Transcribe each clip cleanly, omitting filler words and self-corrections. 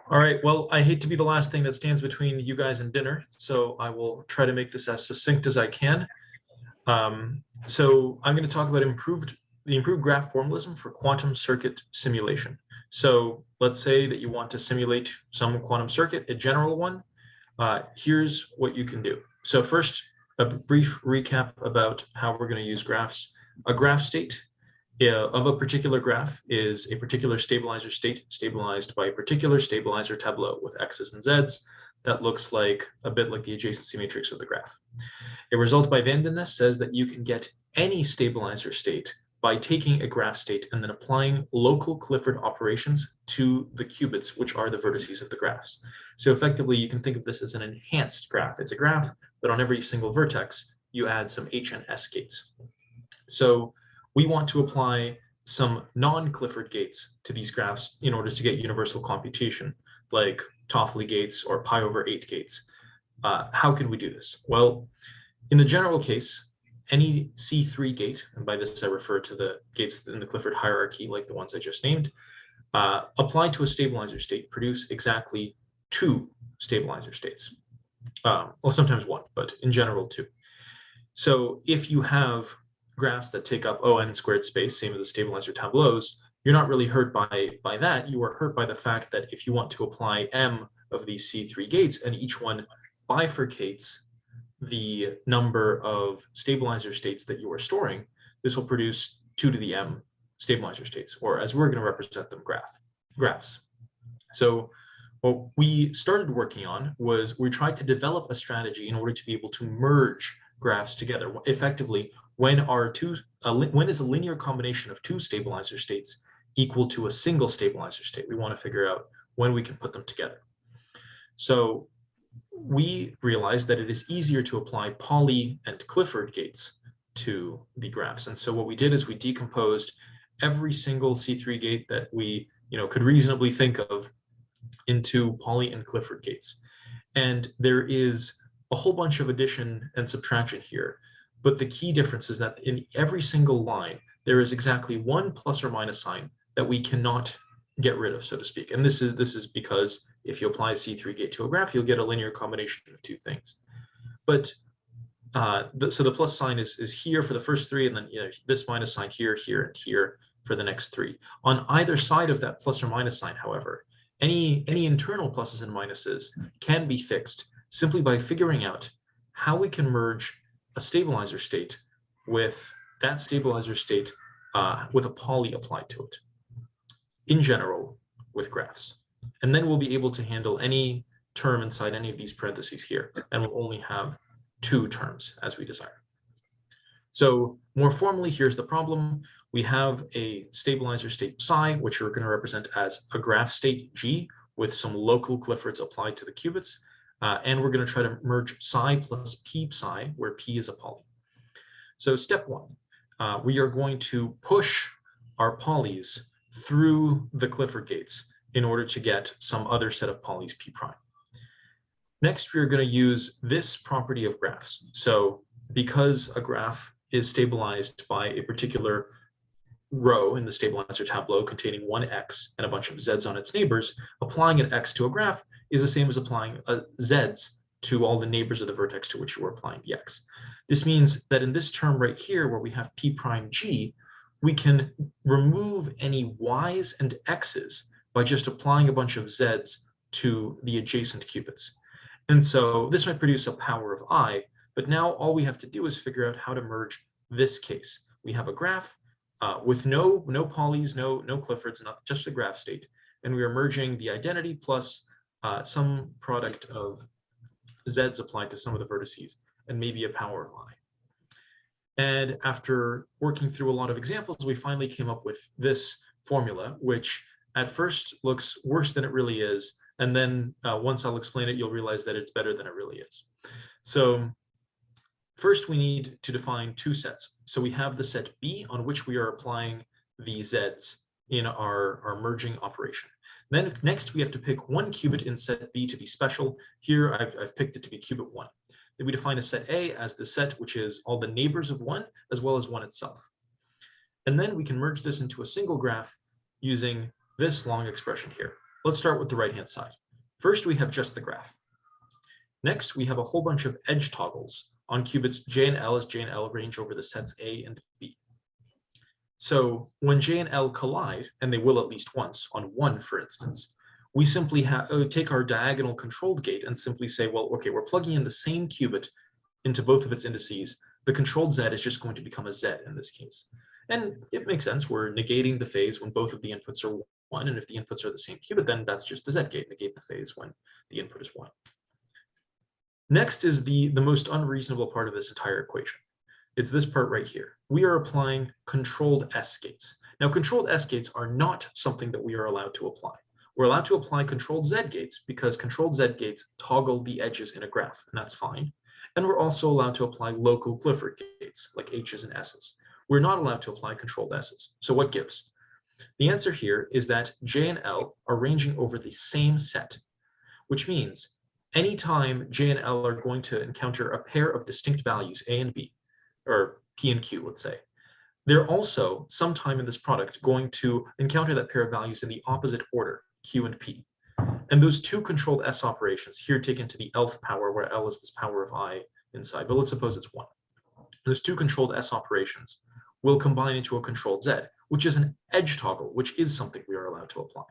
All right, well, I hate to be the last thing that stands between you guys and dinner, so I will try to make this as succinct as I can. So I'm going to talk about the improved graph formalism for quantum circuit simulation. So let's say that you want to simulate some quantum circuit, a general one. Here's what you can do. So first, a brief recap about how we're going to use graphs. A graph state of a particular graph is a particular stabilizer state stabilized by a particular stabilizer tableau with x's and z's that looks like a bit like the adjacency matrix of the graph. A result by Van den Ness says that you can get any stabilizer state by taking a graph state and then applying local Clifford operations to the qubits, which are the vertices of the graphs. So effectively, you can think of this as an enhanced graph. It's a graph, but on every single vertex, you add some H and S gates. So we want to apply some non-Clifford gates to these graphs in order to get universal computation, like Toffoli gates or pi over 8 gates. How can we do this? Well, in the general case, any C3 gate, and by this I refer to the gates in the Clifford hierarchy, like the ones I just named, applied to a stabilizer state produce exactly 2 stabilizer states. Well, sometimes 1, but in general 2. So if you have graphs that take up O(n) squared space, same as the stabilizer tableaus, you're not really hurt by that. You are hurt by the fact that if you want to apply M of these C3 gates and each one bifurcates the number of stabilizer states that you are storing, this will produce 2 to the M stabilizer states, or as we're going to represent them, graphs. So what we started working on was we tried to develop a strategy in order to be able to merge graphs together. Effectively, when is a linear combination of 2 stabilizer states equal to a single stabilizer state? We want to figure out when we can put them together. So we realized that it is easier to apply Pauli and Clifford gates to the graphs. And so what we did is we decomposed every single C3 gate that we could reasonably think of into Pauli and Clifford gates. And there is a whole bunch of addition and subtraction here. But the key difference is that in every single line, there is exactly 1 plus or minus sign that we cannot get rid of, so to speak. And this is because if you apply a C3 gate to a graph, you'll get a linear combination of 2 things. But so the plus sign is here for the first 3, and then this minus sign here, here, and here for the next 3. On either side of that plus or minus sign, however, any internal pluses and minuses can be fixed simply by figuring out how we can merge a stabilizer state with that stabilizer state with a Pauli applied to it, in general, with graphs. And then we'll be able to handle any term inside any of these parentheses here, and we'll only have 2 terms as we desire. So more formally, here's the problem. We have a stabilizer state psi, which we're going to represent as a graph state G with some local Cliffords applied to the qubits. And we're going to try to merge psi plus p psi, where p is a Pauli. So step 1, we are going to push our Paulis through the Clifford gates in order to get some other set of Paulis p prime. Next, we're going to use this property of graphs. So because a graph is stabilized by a particular row in the stabilizer tableau containing 1 x and a bunch of z's on its neighbors, applying an x to a graph is the same as applying a z's to all the neighbors of the vertex to which you are applying the x. This means that in this term right here, where we have p prime g, we can remove any y's and x's by just applying a bunch of z's to the adjacent qubits. And so this might produce a power of I, but now all we have to do is figure out how to merge this case. We have a graph with no Paulis, no Cliffords, not just a graph state, and we are merging the identity plus some product of z's applied to some of the vertices, and maybe a power of I. And after working through a lot of examples, we finally came up with this formula, which at first looks worse than it really is. And then once I'll explain it, you'll realize that it's better than it really is. So first, we need to define 2 sets. So we have the set B on which we are applying the z's in our merging operation. Then next, we have to pick 1 qubit in set B to be special. Here, I've picked it to be qubit 1. Then we define a set A as the set which is all the neighbors of 1 as well as 1 itself. And then we can merge this into a single graph using this long expression here. let's start with the right-hand side. First, we have just the graph. Next, we have a whole bunch of edge toggles on qubits J and L as J and L range over the sets A and B. So when J and L collide, and they will at least once, on 1, for instance, we simply take our diagonal controlled gate and simply say, well, okay, we're plugging in the same qubit into both of its indices. The controlled Z is just going to become a Z in this case. And it makes sense. We're negating the phase when both of the inputs are 1. And if the inputs are the same qubit, then that's just a Z gate. Negate the phase when the input is 1. Next is the most unreasonable part of this entire equation. It's this part right here. We are applying controlled S gates. Now, controlled S gates are not something that we are allowed to apply. We're allowed to apply controlled Z gates because controlled Z gates toggle the edges in a graph, and that's fine. And we're also allowed to apply local Clifford gates, like H's and S's. We're not allowed to apply controlled S's. So what gives? The answer here is that J and L are ranging over the same set, which means anytime J and L are going to encounter a pair of distinct values, A and B, or P and Q, let's say, they're also sometime in this product going to encounter that pair of values in the opposite order, Q and P. And those two controlled S operations, here taken to the Lth power, where L is this power of I inside, but let's suppose it's 1. Those two controlled S operations will combine into a controlled Z, which is an edge toggle, which is something we are allowed to apply.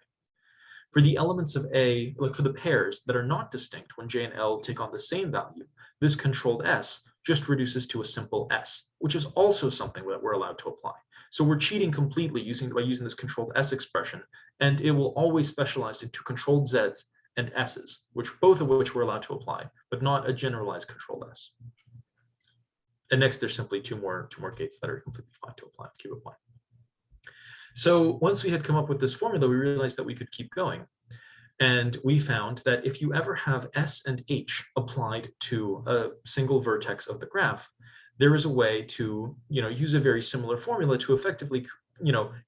For the elements of A, like for the pairs that are not distinct when J and L take on the same value, this controlled S just reduces to a simple S, which is also something that we're allowed to apply. So we're cheating completely by using this controlled S expression, and it will always specialize into controlled Zs and S's, both of which we're allowed to apply, but not a generalized controlled S. And next, there's simply two more gates that are completely fine to apply, qubit 1. So once we had come up with this formula, we realized that we could keep going. And we found that if you ever have S and H applied to a single vertex of the graph, there is a way to use a very similar formula to effectively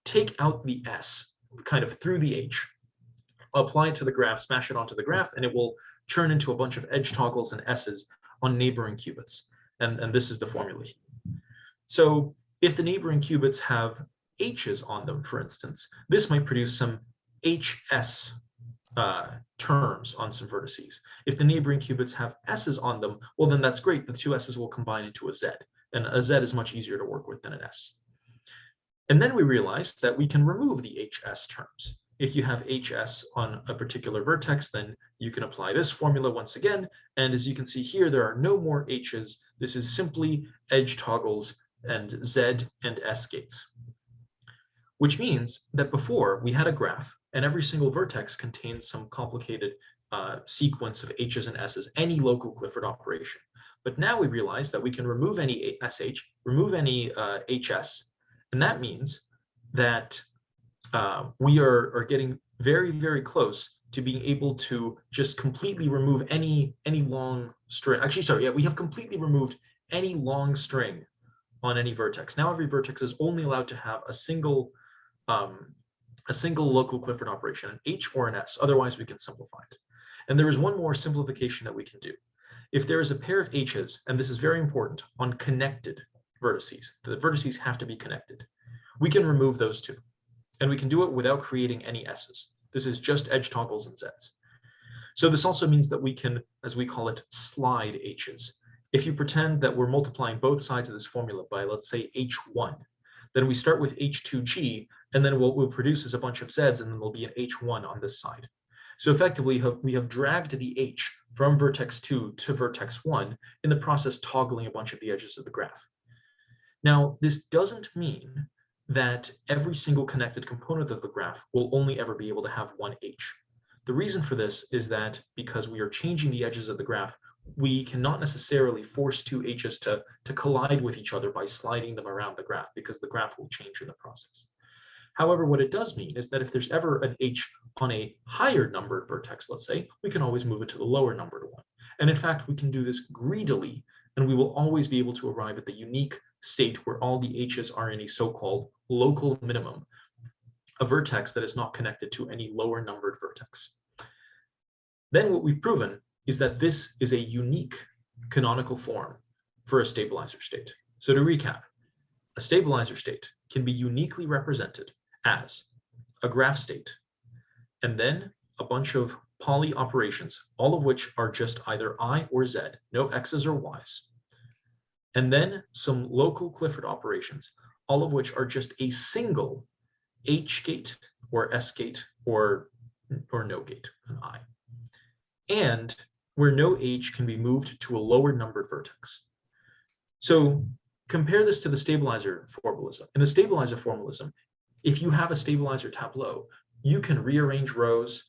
take out the S kind of through the H, apply it to the graph, smash it onto the graph, and it will turn into a bunch of edge toggles and S's on neighboring qubits. And this is the formula. So if the neighboring qubits have H's on them, for instance, this might produce some HS terms on some vertices. If the neighboring qubits have S's on them, well, then that's great. The two S's will combine into a Z, and a Z is much easier to work with than an S. And then we realized that we can remove the HS terms. If you have HS on a particular vertex, then you can apply this formula once again. And as you can see here, there are no more H's. This is simply edge toggles and Z and S gates, which means that before we had a graph and every single vertex contained some complicated sequence of H's and S's, any local Clifford operation. But now we realize that we can remove any SH, remove any HS, and that means that we are getting very, very close to being able to just completely remove any long string. Actually, sorry, yeah, we have completely removed any long string on any vertex. Now every vertex is only allowed to have a single local Clifford operation, an H or an S. Otherwise, we can simplify it. And there is one more simplification that we can do. If there is a pair of H's, and this is very important, on connected vertices, the vertices have to be connected, we can remove those two. And we can do it without creating any S's. This is just edge toggles and Z's. So this also means that we can, as we call it, slide H's. If you pretend that we're multiplying both sides of this formula by, let's say, H1, then we start with H2G, and then what we'll produce is a bunch of Z's, and then there'll be an H1 on this side. So effectively, we have dragged the H from vertex 2 to vertex 1, in the process toggling a bunch of the edges of the graph. Now, this doesn't mean that every single connected component of the graph will only ever be able to have one H. The reason for this is that because we are changing the edges of the graph, we cannot necessarily force two H's to collide with each other by sliding them around the graph, because the graph will change in the process. However, what it does mean is that if there's ever an H on a higher numbered vertex, let's say, we can always move it to the lower numbered one. And in fact, we can do this greedily, and we will always be able to arrive at the unique state where all the H's are in a so-called local minimum, a vertex that is not connected to any lower numbered vertex. Then what we've proven is that this is a unique canonical form for a stabilizer state. So to recap, a stabilizer state can be uniquely represented as a graph state, and then a bunch of poly operations, all of which are just either I or Z, no X's or Y's. And then some local Clifford operations, all of which are just a single H gate or S gate or no gate, an I. And where no H can be moved to a lower numbered vertex. So compare this to the stabilizer formalism. In the stabilizer formalism, if you have a stabilizer tableau, you can rearrange rows.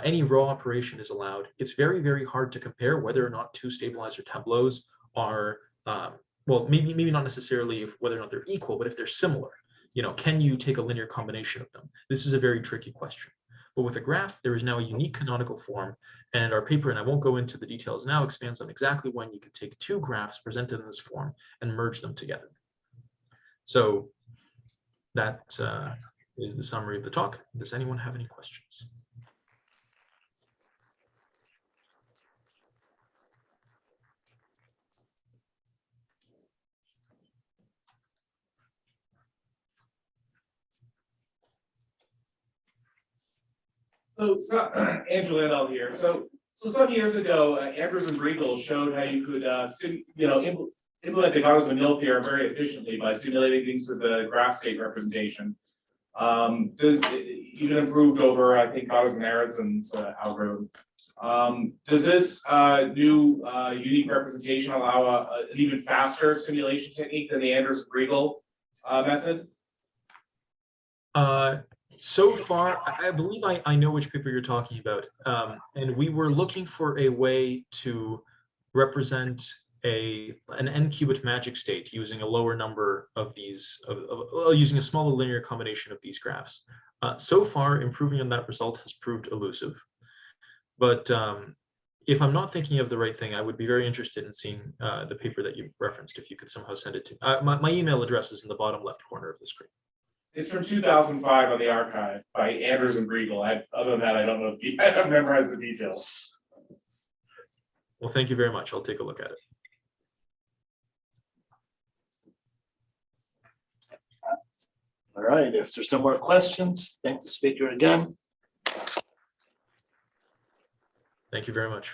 Any row operation is allowed. It's very, very hard to compare whether or not two stabilizer tableaus are, well, maybe not necessarily whether or not they're equal, but if they're similar. Can you take a linear combination of them? This is a very tricky question. But with a graph, there is now a unique canonical form, and our paper, and I won't go into the details now, expands on exactly when you can take two graphs presented in this form and merge them together. So that is the summary of the talk. Does anyone have any questions? So Andrew Landau here. So some years ago, Andrews and Briegel showed how you could, implement the Gaussian nil theorem very efficiently by simulating things with the graph state representation. Does even improved over, I think, Gaussian Aronsson's algorithm. Does this new unique representation allow an even faster simulation technique than the Andrews and Briegel method? So far, I believe I know which paper you're talking about. And we were looking for a way to represent an n-qubit magic state using a lower number of these, using a smaller linear combination of these graphs. So far, improving on that result has proved elusive. But if I'm not thinking of the right thing, I would be very interested in seeing the paper that you referenced, if you could somehow send it to. My email address is in the bottom left corner of the screen. It's from 2005 on the archive by Andrews and Briegel. Other than that, I don't know if I don't memorize the details. Well, thank you very much. I'll take a look at it. All right, if there's no more questions, thank the speaker again. Thank you very much.